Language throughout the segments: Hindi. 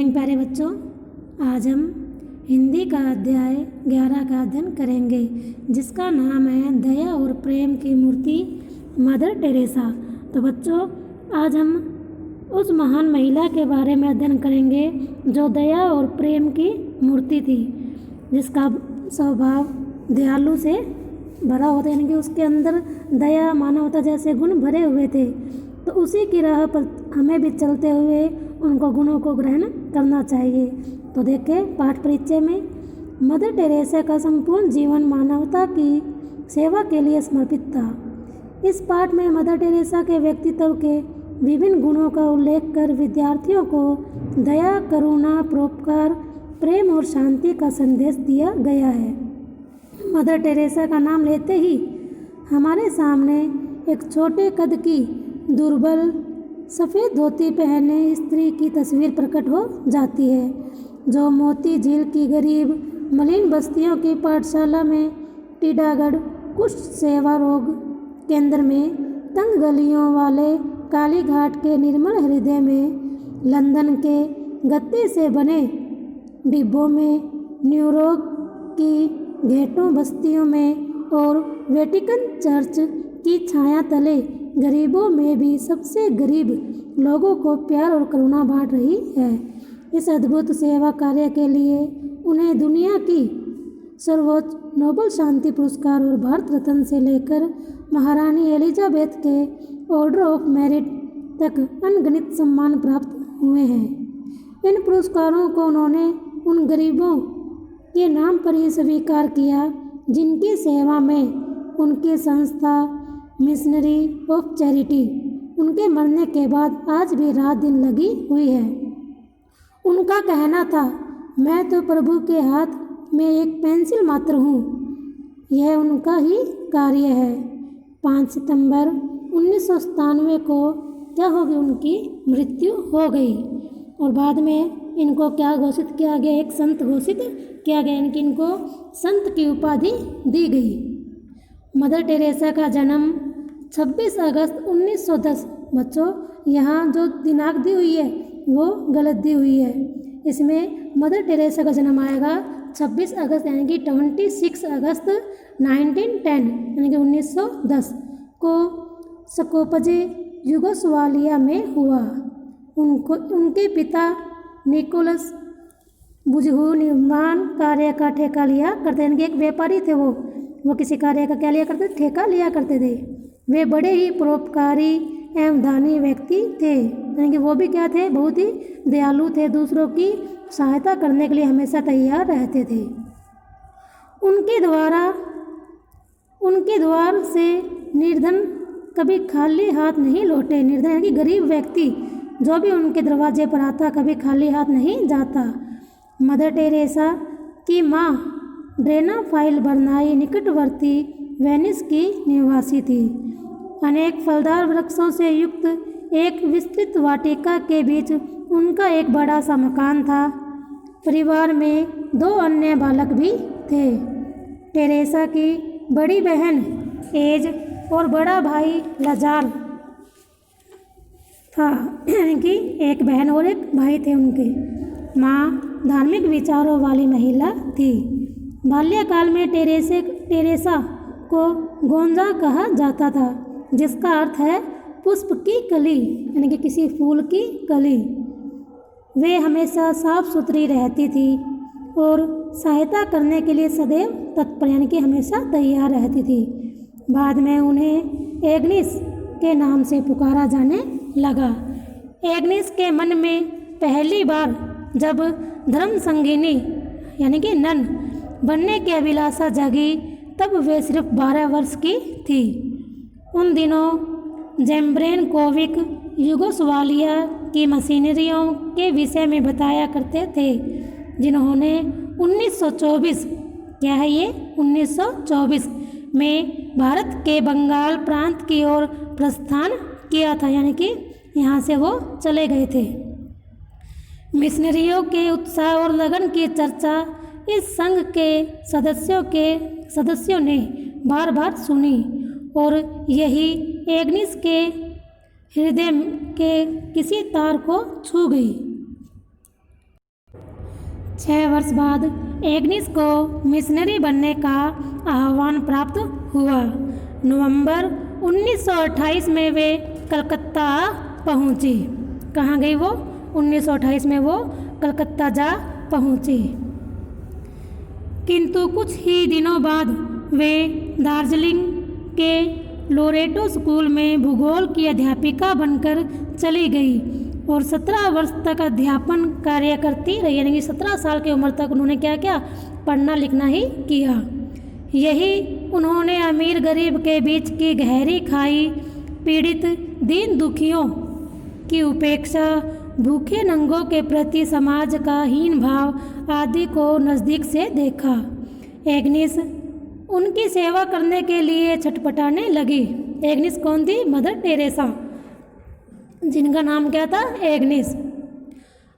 मॉर्निंग प्यारे बच्चों, आज हम हिंदी का अध्याय 11 का अध्ययन करेंगे जिसका नाम है दया और प्रेम की मूर्ति मदर टेरेसा। तो बच्चों, आज हम उस महान महिला के बारे में अध्ययन करेंगे जो दया और प्रेम की मूर्ति थी, जिसका स्वभाव दयालु से भरा होता, यानी कि उसके अंदर दया मानवता जैसे गुण भरे हुए थे। तो उसी की राह पर हमें भी चलते हुए उनको गुणों को ग्रहण करना चाहिए। तो देखें, पाठ परिचय में मदर टेरेसा का संपूर्ण जीवन मानवता की सेवा के लिए समर्पित था। इस पाठ में मदर टेरेसा के व्यक्तित्व के विभिन्न गुणों का उल्लेख कर विद्यार्थियों को दया, करुणा, परोपकार, प्रेम और शांति का संदेश दिया गया है। मदर टेरेसा का नाम लेते ही हमारे सामने एक छोटे कद की, दुर्बल, सफ़ेद धोती पहने स्त्री की तस्वीर प्रकट हो जाती है, जो मोती झील की गरीब मलिन बस्तियों की पाठशाला में, टीडागढ़ कुष्ठ सेवा रोग केंद्र में, तंग गलियों वाले काली घाट के निर्मल हृदय में, लंदन के गत्ते से बने डिब्बों में, न्यूयॉर्क की घेटों बस्तियों में और वेटिकन चर्च की छाया तले गरीबों में भी सबसे गरीब लोगों को प्यार और करुणा बांट रही है। इस अद्भुत सेवा कार्य के लिए उन्हें दुनिया की सर्वोच्च नोबेल शांति पुरस्कार और भारत रत्न से लेकर महारानी एलिजाबेथ के ऑर्डर ऑफ मेरिट तक अनगिनत सम्मान प्राप्त हुए हैं। इन पुरस्कारों को उन्होंने उन गरीबों के नाम पर ही स्वीकार किया जिनकी सेवा में उनकी संस्था मिशनरी ऑफ चैरिटी उनके मरने के बाद आज भी रात दिन लगी हुई है। उनका कहना था, मैं तो प्रभु के हाथ में एक पेंसिल मात्र हूँ। यह उनका ही कार्य है। 5 सितंबर 1997 को क्या हो गई, उनकी मृत्यु हो गई और बाद में इनको क्या घोषित किया गया, एक संत घोषित किया गया, इनकी इनको संत की उपाधि दी गई। मदर टेरेसा का जन्म 26 अगस्त 1910। बच्चों, यहाँ जो दिनांक दी हुई है वो गलत दी हुई है। इसमें मदर टेरेसा का जन्म आएगा 26 अगस्त यानी कि 26 अगस्त 1910 यानी कि 1910 को स्कोपजे यूगोस्लाविया में हुआ। उनके पिता निकोलस बुझहू निर्माण कार्य का ठेका लिया करते, यानी कि एक व्यापारी थे। वो किसी कार्य का क्या लिया करते, ठेका लिया करते थे। वे बड़े ही परोपकारी एवं दानी व्यक्ति थे, यानी कि वो भी क्या थे, बहुत ही दयालु थे, दूसरों की सहायता करने के लिए हमेशा तैयार रहते थे। उनके द्वार से निर्धन कभी खाली हाथ नहीं लौटे। निर्धन यानी कि गरीब व्यक्ति जो भी उनके दरवाजे पर आता कभी खाली हाथ नहीं जाता। मदर टेरेसा की माँ ड्रेना फाइल बर्नाई निकटवर्ती वेनिस की निवासी थी। अनेक फलदार वृक्षों से युक्त एक विस्तृत वाटिका के बीच उनका एक बड़ा सा मकान था। परिवार में 2 अन्य बालक भी थे। टेरेसा की बड़ी बहन एज और बड़ा भाई लजाल था, यानी कि एक बहन और एक भाई थे उनके। माँ धार्मिक विचारों वाली महिला थी। बाल्यकाल में टेरेसा को गोंजा कहा जाता था, जिसका अर्थ है पुष्प की कली, यानी कि किसी फूल की कली। वे हमेशा साफ सुथरी रहती थी और सहायता करने के लिए सदैव तत्पर, यानी कि हमेशा तैयार रहती थी। बाद में उन्हें एग्निस के नाम से पुकारा जाने लगा। एग्निस के मन में पहली बार जब धर्म संगिनी यानी कि नन बनने की अभिलाषा जागी, तब वे सिर्फ 12 वर्ष की थी। उन दिनों जेम्ब्रेनकोविक यूगोस्लाविया की मशीनरियों के विषय में बताया करते थे, जिन्होंने 1924 क्या है ये 1924 में भारत के बंगाल प्रांत की ओर प्रस्थान किया था, यानी कि यहाँ से वो चले गए थे। मिशनरियों के उत्साह और लगन की चर्चा इस संघ के सदस्यों ने बार बार सुनी और यही एग्निस के हृदय के किसी तार को छू गई। 6 वर्ष बाद एग्निस को मिशनरी बनने का आह्वान प्राप्त हुआ। नवंबर 1928 में वे कलकत्ता पहुंची। कहाँ गई वो? 1928 में वो कलकत्ता जा पहुंची। किंतु कुछ ही दिनों बाद वे दार्जिलिंग के लोरेटो स्कूल में भूगोल की अध्यापिका बनकर चली गई और 17 वर्ष तक अध्यापन कार्य करती रही। यानी कि 17 साल की उम्र तक उन्होंने क्या किया? पढ़ना लिखना ही किया। यही उन्होंने अमीर गरीब के बीच की गहरी खाई, पीड़ित दीन दुखियों की उपेक्षा, भूखे नंगों के प्रति समाज का हीन भाव आदि को नज़दीक से देखा। एग्निस उनकी सेवा करने के लिए छटपटाने लगी। एग्निस कौन थी? मदर टेरेसा, जिनका नाम क्या था? एग्निस।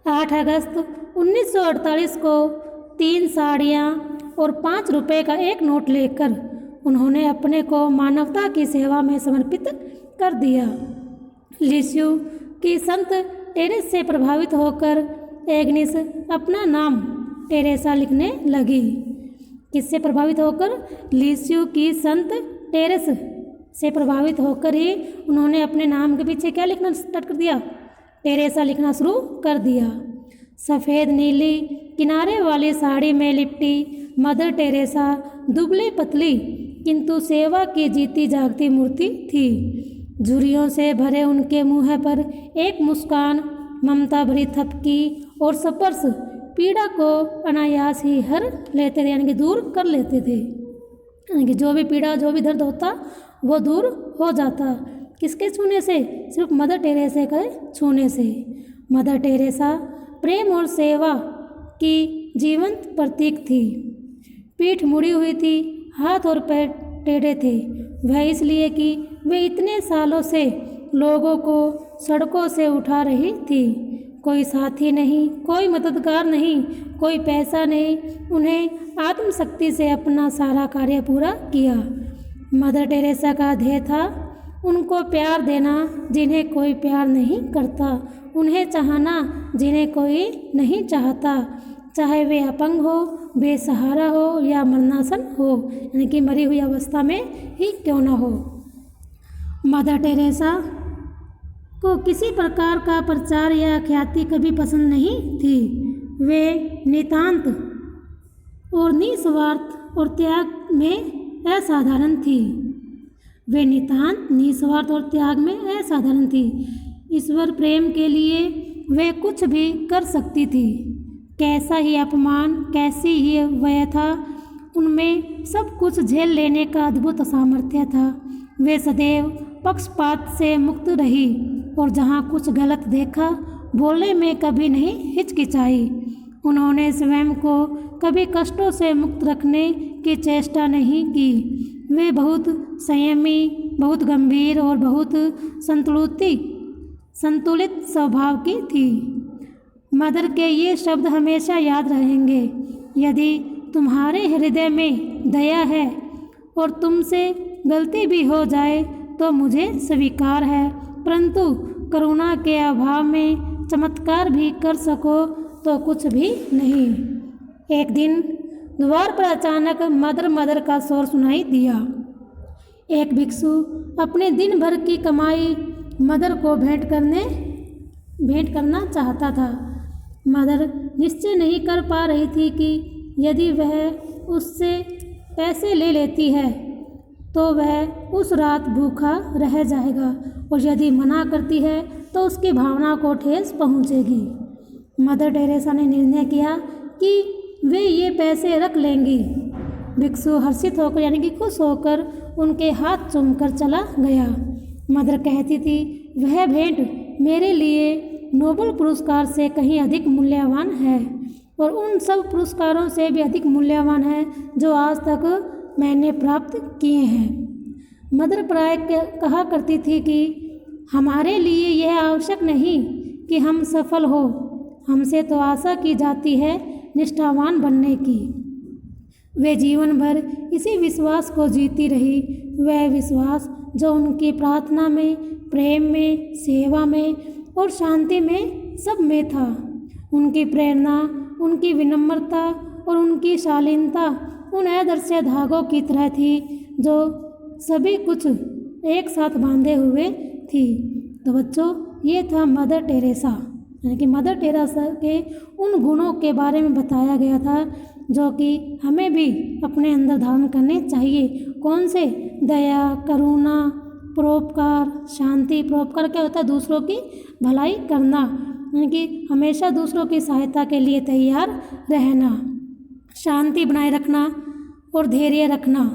8 अगस्त 1948 को 3 साड़ियाँ और 5 रुपए का एक नोट लेकर उन्होंने अपने को मानवता की सेवा में समर्पित कर दिया। लिस्यू की संत टेरेस से प्रभावित होकर एग्निस अपना नाम टेरेसा लिखने लगी। किससे प्रभावित होकर? लिस्यू की संत टेरेस से प्रभावित होकर ही उन्होंने अपने नाम के पीछे क्या लिखना स्टार्ट कर दिया? टेरेसा लिखना शुरू कर दिया। सफ़ेद नीली किनारे वाली साड़ी में लिपटी मदर टेरेसा दुबली पतली किंतु सेवा की जीती जागती मूर्ति थी। झुर्रियों से भरे उनके मुँह पर एक मुस्कान, ममता भरी थपकी और स्पर्श पीड़ा को अनायास ही हर लेते थे, यानी कि दूर कर लेते थे। यानी कि जो भी पीड़ा, जो भी दर्द होता वो दूर हो जाता। किसके छूने से? सिर्फ मदर टेरेसा के छूने से। मदर टेरेसा प्रेम और सेवा की जीवंत प्रतीक थी। पीठ मुड़ी हुई थी, हाथ और पैर टेढ़े थे। वह इसलिए कि वे इतने सालों से लोगों को सड़कों से उठा रही थी। कोई साथी नहीं, कोई मददगार नहीं, कोई पैसा नहीं। उन्हें आत्मशक्ति से अपना सारा कार्य पूरा किया। मदर टेरेसा का ध्येय था उनको प्यार देना जिन्हें कोई प्यार नहीं करता, उन्हें चाहना जिन्हें कोई नहीं चाहता, चाहे वे अपंग हो, बेसहारा हो या मरणासन हो, यानी कि मरी हुई अवस्था में ही क्यों ना हो। मदर टेरेसा को किसी प्रकार का प्रचार या ख्याति कभी पसंद नहीं थी। वे नितांत और निस्वार्थ और त्याग में असाधारण थी। वे नितांत, निस्वार्थ और त्याग में असाधारण थी। ईश्वर प्रेम के लिए वे कुछ भी कर सकती थी। कैसा ही अपमान, कैसी ही व्यथा, उनमें सब कुछ झेल लेने का अद्भुत सामर्थ्य था। वे सदैव पक्षपात से मुक्त रही और जहाँ कुछ गलत देखा बोलने में कभी नहीं हिचकिचाई। उन्होंने स्वयं को कभी कष्टों से मुक्त रखने की चेष्टा नहीं की। वे बहुत संयमी, बहुत गंभीर और बहुत संतुलित स्वभाव की थी। मदर के ये शब्द हमेशा याद रहेंगे। यदि तुम्हारे हृदय में दया है और तुमसे गलती भी हो जाए तो मुझे स्वीकार है, परंतु करुणा के अभाव में चमत्कार भी कर सको तो कुछ भी नहीं। एक दिन द्वार पर अचानक मदर मदर का शोर सुनाई दिया। एक भिक्षु अपने दिन भर की कमाई मदर को भेंट करना चाहता था। मदर निश्चय नहीं कर पा रही थी कि यदि वह उससे पैसे ले लेती है तो वह उस रात भूखा रह जाएगा और यदि मना करती है तो उसकी भावना को ठेस पहुंचेगी। मदर टेरेसा ने निर्णय किया कि वे ये पैसे रख लेंगी। भिक्षु हर्षित होकर, यानी कि खुश होकर, उनके हाथ चूमकर चला गया। मदर कहती थी, वह भेंट मेरे लिए नोबेल पुरस्कार से कहीं अधिक मूल्यवान है और उन सब पुरस्कारों से भी अधिक मूल्यवान है जो आज तक मैंने प्राप्त किए हैं। मदर प्राय कहा करती थी कि हमारे लिए यह आवश्यक नहीं कि हम सफल हो, हमसे तो आशा की जाती है निष्ठावान बनने की। वे जीवन भर इसी विश्वास को जीती रही। वह विश्वास जो उनकी प्रार्थना में, प्रेम में, सेवा में और शांति में सब में था। उनकी प्रेरणा उनकी विनम्रता और उनकी शालीनता उन अदृश्य धागों की तरह थी जो सभी कुछ एक साथ बांधे हुए थी। तो बच्चों, ये था मदर टेरेसा, यानी कि मदर टेरेसा के उन गुणों के बारे में बताया गया था जो कि हमें भी अपने अंदर धारण करने चाहिए। कौन से? दया, करुणा, परोपकार, शांति। परोपकार क्या होता है? दूसरों की भलाई करना, यानी कि हमेशा दूसरों की सहायता के लिए तैयार रहना। शांति बनाए रखना और धैर्य रखना।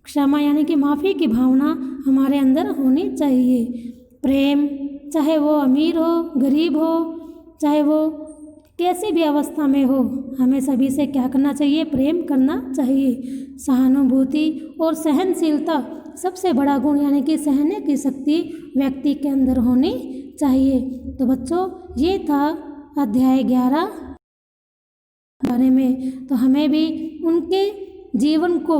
क्षमा यानी कि माफ़ी की भावना हमारे अंदर होनी चाहिए। प्रेम, चाहे वो अमीर हो, गरीब हो, चाहे वो कैसी भी अवस्था में हो, हमें सभी से क्या करना चाहिए? प्रेम करना चाहिए। सहानुभूति और सहनशीलता, सबसे बड़ा गुण यानी कि सहने की शक्ति व्यक्ति के अंदर होनी चाहिए। तो बच्चों, ये था अध्याय 11 बारे में। तो हमें भी उनके जीवन को,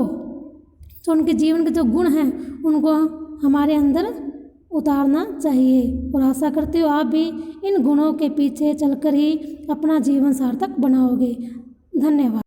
तो उनके जीवन के जो गुण हैं उनको हमारे अंदर उतारना चाहिए। और आशा करती हूँ आप भी इन गुणों के पीछे चलकर ही अपना जीवन सार्थक बनाओगे। धन्यवाद।